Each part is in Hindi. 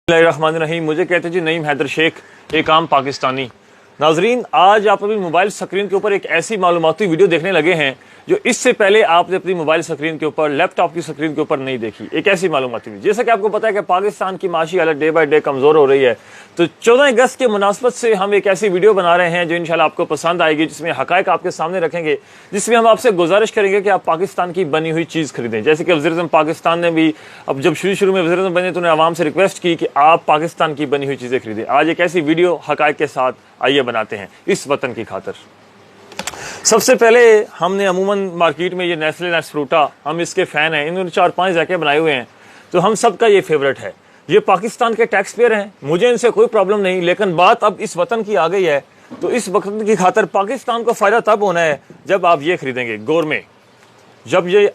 बिस्मिल्लाहिर्रहमानिर्रहीम। मुझे कहते जी नईम हैदर शेख, एक आम पाकिस्तानी। नाजरीन, आज आप अपनी मोबाइल स्क्रीन के ऊपर एक ऐसी मालूमाती वीडियो देखने लगे हैं जो इससे पहले आपने अपनी मोबाइल स्क्रीन के ऊपर, लैपटॉप की स्क्रीन के ऊपर नहीं देखी। एक ऐसी मालूमाती वीडियो, जैसा कि आपको पता है कि पाकिस्तान की माशी हालत डे बाय डे कमजोर हो रही है, तो 14 अगस्त के मुनासबत से हम एक ऐसी वीडियो बना रहे हैं जो इंशाल्लाह आपको पसंद आएगी, जिसमें हकायक आपके सामने रखेंगे, जिसमें हम आपसे गुजारिश करेंगे कि आप पाकिस्तान की बनी हुई चीज़ खरीदें। जैसे कि वज़ीर-ए-आज़म पाकिस्तान ने भी, अब जब शुरू में वज़ीर-ए-आज़म बने तो उन्हें आवाम से रिक्वेस्ट की कि आप पाकिस्तान की बनी हुई चीज़ें खरीदें। आज एक ऐसी वीडियो हकायक के साथ आइए बनाते हैं इस वतन की खातिर। सबसे पहले हमने अमूमन मार्केट में ये नेस्ले नेस्फ्रूटा, हम इसके फ़ैन हैं, इन्होंने 4-5 जाके बनाए हुए हैं, तो हम सबका ये फेवरेट है। ये पाकिस्तान के टैक्स पेयर हैं, मुझे इनसे कोई प्रॉब्लम नहीं, लेकिन बात अब इस वतन की आ गई है, तो इस वतन की खातिर पाकिस्तान को फ़ायदा तब होना है जब आप ये खरीदेंगे गोरमे, जब ये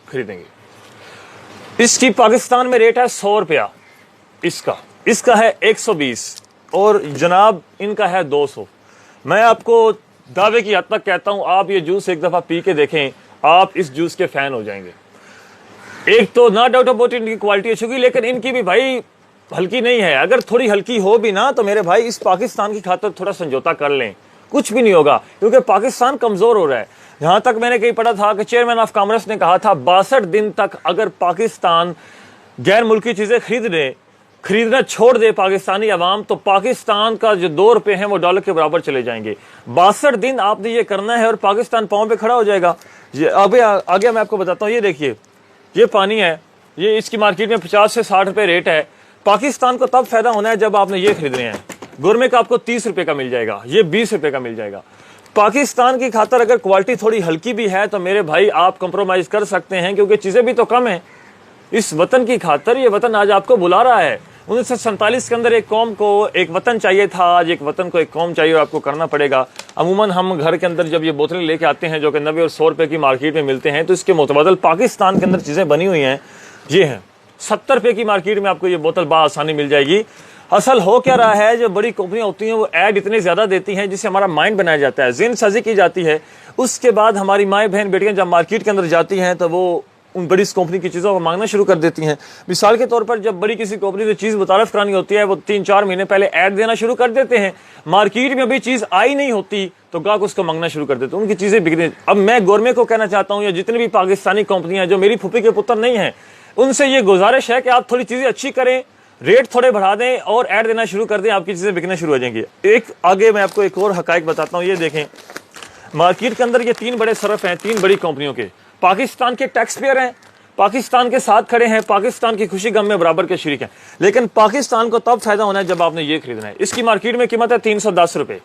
खरीदेंगे। इसकी पाकिस्तान में रेट है 100 रुपया, इसका है 120 और जनाब इनका है 200। मैं आपको दावे की हद तक कहता हूं, आप ये जूस एक दफ़ा पी के देखें, आप इस जूस के फ़ैन हो जाएंगे। एक तो ना डाउट अबाउट इनकी क्वालिटी अच्छी होगी, लेकिन इनकी भी भाई हल्की नहीं है। अगर थोड़ी हल्की हो भी ना, तो मेरे भाई इस पाकिस्तान की खातिर थोड़ा समझौता कर लें, कुछ भी नहीं होगा, क्योंकि पाकिस्तान कमज़ोर हो रहा है। जहाँ तक मैंने कहीं पढ़ा था कि चेयरमैन ऑफ कॉमर्स ने कहा था 62 दिन तक अगर पाकिस्तान गैर मुल्की चीज़ें खरीदना छोड़ दे पाकिस्तानी अवाम, तो पाकिस्तान का जो 2 रुपए हैं वो डॉलर के बराबर चले जाएंगे। 62 दिन आपने ये करना है और पाकिस्तान पाँव पे खड़ा हो जाएगा। ये आगे मैं आपको बताता हूँ। ये देखिए, ये पानी है, ये इसकी मार्केट में 50 से 60 रुपए रेट है। पाकिस्तान को तब फायदा होना है जब आपने ये खरीदने हैं। गोरमे का आपको 30 रुपए का मिल जाएगा, ये 20 रुपए का मिल जाएगा। पाकिस्तान की खातर अगर क्वालिटी थोड़ी हल्की भी है तो मेरे भाई आप कंप्रोमाइज़ कर सकते हैं, क्योंकि चीज़ें भी तो कम हैं इस वतन की खातर। ये वतन आज आपको बुला रहा है। 1947 के अंदर एक कौम को एक वतन चाहिए था, आज एक वतन को एक कौम चाहिए और आपको करना पड़ेगा। अमूमन हम घर के अंदर जब ये बोतलें लेके आते हैं जो कि 90 और 100 रुपए की मार्केट में मिलते हैं, तो इसके मुतबदल पाकिस्तान के अंदर चीज़ें बनी हुई हैं, ये हैं 70 रुपए की मार्केट में आपको ये बोतल बाआसानी मिल जाएगी। असल हो क्या रहा है, जो बड़ी कंपनियां होती हैं वो ऐड इतने ज़्यादा देती हैं जिससे हमारा माइंड बनाया जाता है, ज़हन साजी की जाती है। उसके बाद हमारी माएँ बहन बेटियाँ जब मार्केट के अंदर जाती हैं तो वो उन बड़ी कंपनी की चीज़ों को मांगना शुरू कर देती हैं। मिसाल के तौर पर जब बड़ी किसी कंपनी से चीज़ मुतारफ करानी होती है, वो 3-4 महीने पहले ऐड देना शुरू कर देते हैं। मार्केट में अभी चीज़ आई नहीं होती तो ग्राहक उसको मांगना शुरू कर देते हैं, उनकी चीज़ें बिकने। अब मैं गोरमे को कहना चाहता हूँ, या जितनी भी पाकिस्तानी कंपनियां जो मेरी फूफी के पुत्र नहीं हैं, उनसे ये गुजारिश है कि आप थोड़ी चीज़ें अच्छी करें, रेट थोड़े बढ़ा दें और ऐड देना शुरू कर दें, आपकी चीज़ें बिकना शुरू हो जाएंगी। एक आगे मैं आपको एक और हकायक बताता हूँ। ये देखें, मार्केट के अंदर ये 3 बड़े सरफ हैं, 3 बड़ी कंपनियों के। पाकिस्तान के टैक्स पेयर हैं, पाकिस्तान के साथ खड़े हैं, पाकिस्तान की खुशी गम में बराबर के शरीक हैं, लेकिन पाकिस्तान को तब फायदा होना है जब आपने ये खरीदना है। इसकी मार्केट में कीमत है 310 रुपए,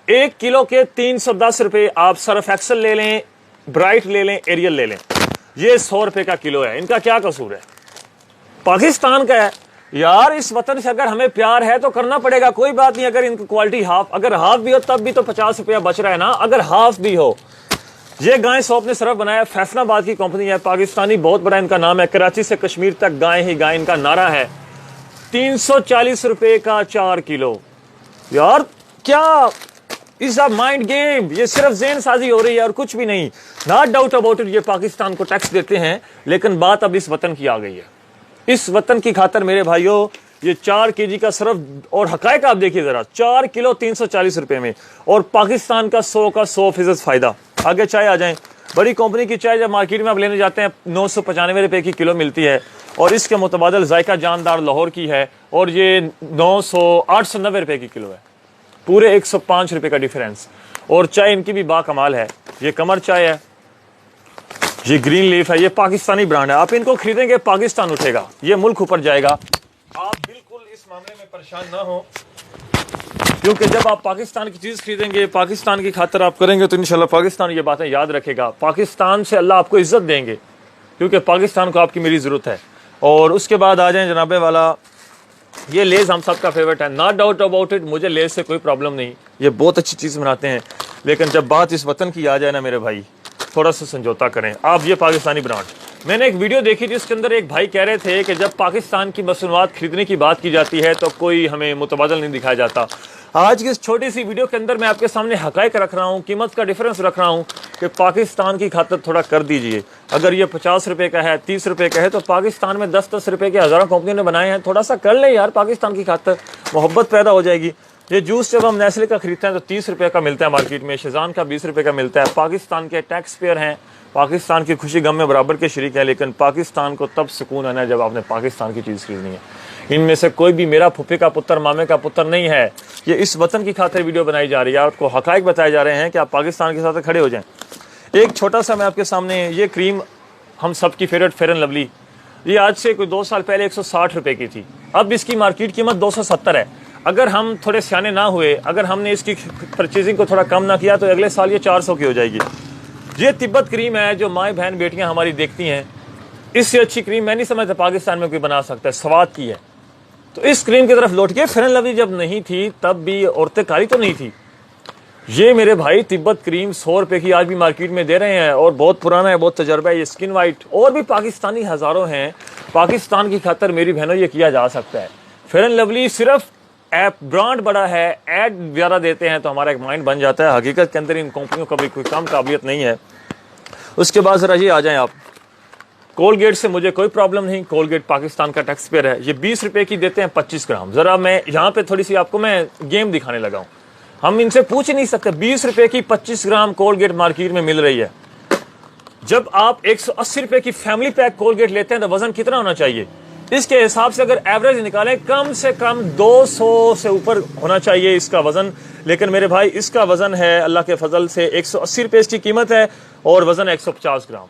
1 किलो के 310 रुपए। आप सर्फ एक्सल ले लें, ब्राइट ले लें, एरियल ले लें, ये 100 रुपए का किलो है। इनका क्या कसूर है, पाकिस्तान का है यार। इस वतन से अगर हमें प्यार है तो करना पड़ेगा, कोई बात नहीं। अगर इनकी क्वालिटी अगर हाफ भी हो तब भी तो 50 रुपया बच रहा है ना, अगर हाफ भी हो। ये गाय सौंप ने सरफ बनाया, फैसलाबाद की कंपनी है, पाकिस्तानी, बहुत बड़ा इनका नाम है। कराची से कश्मीर तक गाय ही गाय इनका नारा है। 340 रुपए का 4 किलो। यार क्या इज अ माइंड गेम, ये सिर्फ ज़हन साजी हो रही है और कुछ भी नहीं। नॉट डाउट अबाउट इट, ये पाकिस्तान को टैक्स देते हैं, लेकिन बात अब इस वतन की आ गई है। इस वतन की खातर मेरे भाइयों ये 4 केजी का सरफ, और हकायक आप देखिए जरा, 4 किलो 340 रुपए में, और पाकिस्तान का 100% फायदा। आगे चाय आ जाएं, बड़ी कंपनी की चाय जब मार्केट में आप लेने जाते हैं 995 रुपए की किलो मिलती है, और इसके मुतबादल जायका जानदार लाहौर की है और ये 890 रुपए की किलो है, पूरे 105 रुपए का डिफरेंस। और चाय इनकी भी बाकमाल है, ये कमर चाय है, ये ग्रीन लीफ है, ये पाकिस्तानी ब्रांड है। आप इनको खरीदेंगे पाकिस्तान उठेगा, ये मुल्क ऊपर जाएगा। आप बिल्कुल इस मामले में परेशान ना हो, क्योंकि जब आप पाकिस्तान की चीज़ खरीदेंगे, पाकिस्तान की खातर आप करेंगे, तो इंशाल्लाह पाकिस्तान ये बातें याद रखेगा। पाकिस्तान से अल्लाह आपको इज्जत देंगे, क्योंकि पाकिस्तान को आपकी मेरी ज़रूरत है। और उसके बाद आ जाएं जनाबे वाला, ये लेज़ हम सब का फेवरेट है, नॉट डाउट अबाउट इट, मुझे लेज़ से कोई प्रॉब्लम नहीं, ये बहुत अच्छी चीज़ बनाते हैं। लेकिन जब बात इस वतन की आ जाए ना मेरे भाई, थोड़ा सा समझौता करें आप। ये पाकिस्तानी ब्रांड, मैंने एक वीडियो देखी जिसके अंदर एक भाई कह रहे थे कि जब पाकिस्तान की मसनूआत खरीदने की बात की जाती है तो कोई हमें मुतबादल नहीं दिखाया जाता। आज की इस छोटी सी वीडियो के अंदर मैं आपके सामने हकायक रख रहा हूँ, कीमत का डिफरेंस रख रहा हूँ कि पाकिस्तान की खातिर थोड़ा कर दीजिए। अगर ये 50 रुपए का है, 30 रुपए का है, तो पाकिस्तान में 10-10 रुपए के हज़ारों कंपनियों ने बनाए हैं। थोड़ा सा कर ले यार, पाकिस्तान की खातिर मोहब्बत पैदा हो जाएगी। ये जूस जब हम नेस्ले का खरीदते हैं तो 30 रुपए का मिलता है मार्केट में, शेज़ान का 20 रुपए का मिलता है। पाकिस्तान के टैक्स पेयर हैं, पाकिस्तान की खुशी गम में बराबर के शरीक हैं, लेकिन पाकिस्तान को तब सुकून आना है जब आपने पाकिस्तान की चीज़ खरीदनी है। इनमें से कोई भी मेरा फुफे का पुत्र, मामे का पुत्र नहीं है। ये इस वतन की खातिर वीडियो बनाई जा रही है, आपको हकायक बताए जा रहे हैं कि आप पाकिस्तान के साथ खड़े हो जाएं। एक छोटा सा मैं आपके सामने, ये क्रीम हम सब की फेवरेट फेयर एंड लवली, ये आज से कोई 2 साल पहले 160 रुपए की थी, अब इसकी मार्केट कीमत 270 है। अगर हम थोड़े सियाने ना हुए, अगर हमने इसकी परचेजिंग को थोड़ा कम ना किया, तो अगले साल ये 400 की हो जाएगी। ये तिब्बत क्रीम है जो माएँ बहन बेटियाँ हमारी देखती हैं। इससे अच्छी क्रीम मैं नहीं समझता पाकिस्तान में कोई बना सकता है, स्वाद की है। तो इस क्रीम की तरफ लौट के, फेयर एंड लवली जब नहीं थी तब भी औरतें कारी तो नहीं थी। ये मेरे भाई तिब्बत क्रीम 100 रुपए की आज भी मार्केट में दे रहे हैं, और बहुत पुराना है, बहुत तजर्बा है। ये स्किन वाइट और भी पाकिस्तानी हज़ारों हैं। पाकिस्तान की खातर मेरी बहनों ये किया जा सकता है। फेयर एंड लवली सिर्फ ऐप ब्रांड बड़ा है, ऐड ज़्यादा देते हैं तो हमारा एक माइंड बन जाता है। हकीकत के अंदर इन कंपनियों का भी कोई कम काबिलियत नहीं है। उसके बाद ज़रा ये आ जाएँ आप, कोलगेट से मुझे कोई प्रॉब्लम नहीं। कोलगेट पाकिस्तान का टैक्स पेयर है। ये 20 रुपए की देते हैं 25 ग्राम। ज़रा मैं यहाँ पे थोड़ी सी आपको मैं गेम दिखाने लगा हूँ। हम इनसे पूछ ही नहीं सकते, 20 रुपए की 25 ग्राम कोलगेट मार्केट में मिल रही है। जब आप 180 रुपए की फैमिली पैक कोलगेट लेते हैं तो वजन कितना होना चाहिए? इसके हिसाब से अगर एवरेज निकालें, कम से कम 200 से ऊपर होना चाहिए इसका वजन। लेकिन मेरे भाई इसका वजन है अल्लाह के फजल से 180 रुपए इसकी कीमत है, और वजन 150 ग्राम।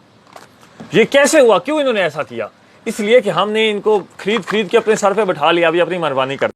ये कैसे हुआ? क्यों इन्होंने ऐसा किया? इसलिए कि हमने इनको खरीद के अपने सर पे बैठा लिया, अभी अपनी मेहरबानी कर